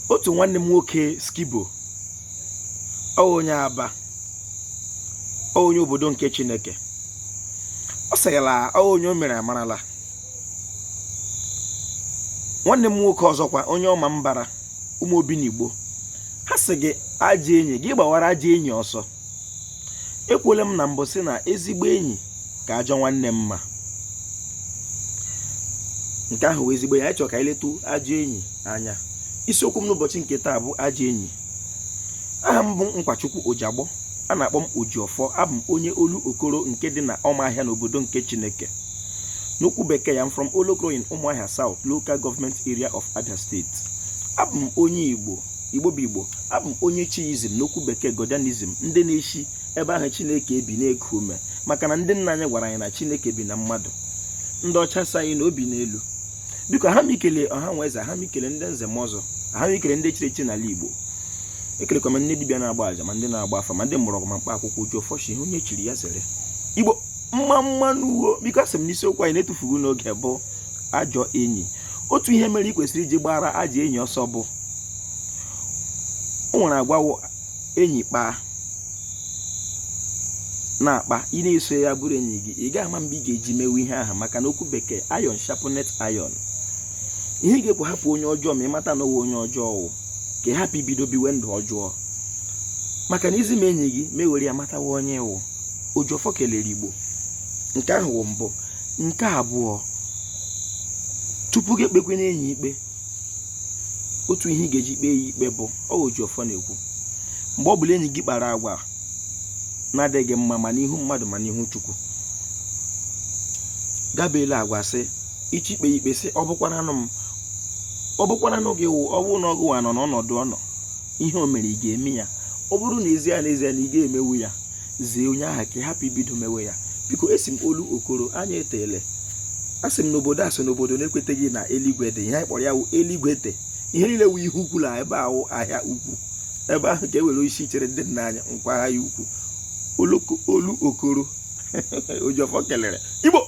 otu nwanne m nwoke Skibo onye Aba onye obodo nke Chineke ọ sịla onye o mere amarala nwanne m nwoke ọzọkwa onye ọma mbara ụmụ obi n'Igbo ha sị gị aja enyi gị gbawara aja enyi ọsọ ekwele m na mbụ sị na ezigbo enyi ka ajọ nwanne m mma nke ahụ wee ezigbo enyi anyị chọrọ ka anyị letu aja enyi anya isiokwu m n'ụbọchị nke taa bụ aja enyi aha m bụ Nkwachukwu Ojiagbọ a na-akpọ m Ojiọfọ abụ m onye olu okoro nke dị na Ọmahịa n'obodo nke Chineke n'okwu bekee ya m from Olokoro in Ụmụahịa South Local Government Area of Abia State. Abụ m onye Igbo bụ Igbo abụ m onye Chiizm n'okwu bekee Godianism ndị na-eshi ebe ahụ Chineke ebi na-eku ume maka na ndị nna anyị gwara anyị na Chineke bi na mmadụ ndị ọcha sị anyị na obi n'elu biko ha m ikele ọha nwa eze ha m ikele ndị nze m ọzọ ha m ikele ndị chiri n'ala Igbo ekelekwa m ndị dibịa na-agba aja ma ndị na-agba afa ma ndị mgbọrọgwụ ma mkpa akwụkwọ Ojiọfọ shi onye chiri ya zere Igbo mma n'uwo biko asị m n'isiokwu anyị na-etufugo n'oge bụ ajọ enyi. Otu ihe mere ị kwesịrị iji gbara ajọ enyi ọsọ bụ o nwere agwawo enyi kpaa na-akpa ị na-eso ya bụrụ enyi gị ị gaghị ama mgbe ị ga-eji mewe ihe ahụ maka na okwu bekee iron sharpened iron. Ihe ị ga-ekwu hapụ onye ọjọọ ma ị mata na onye ọjọọ ka ị hapụ ibido biwe ndụ ọjọọ maka na izi m enyi gị mewere ya matawa onye wụ. Ojiọfọ kelere Igbo nke ahụ wụ mbụ. Nke abụọ, tupu gị ekpekwe na enyi ikpe otu ihe ị ga-eji kpee ya ikpe bụ Ojiọfọ na-ekwu mgbe ọ bụla enyi gị kpara agwa na-adịghị mma ma n'ihu mmadụ ma n'ihu Chukwu gabela agwa sị ichi ikpe ikpe sị ọ bụkwana n'oge wụ ọ bụrụ na ọgụ wa nọ n'ọnọdụ ọ nọ ihe o mere ị ga-eme ya ọ bụrụ na ezie na ị ga-emewu ya zie onye ahụ ka ị hapụ ibido mewe ya. Biko esi m olu okoro anya etele asị m n'obodo asị n'obodo na-ekweteghị na eluigwe dị ihe anyị kpọrọ ya wụ eluigwe dị ihe niile wụ ihe ukwu na ebe ahụ ahịa ukwu ebe ahụ ka e were isi chere ndị nna anya nkwa ahịa ukwu olu okoro Ojiọfọ kelere Igbo.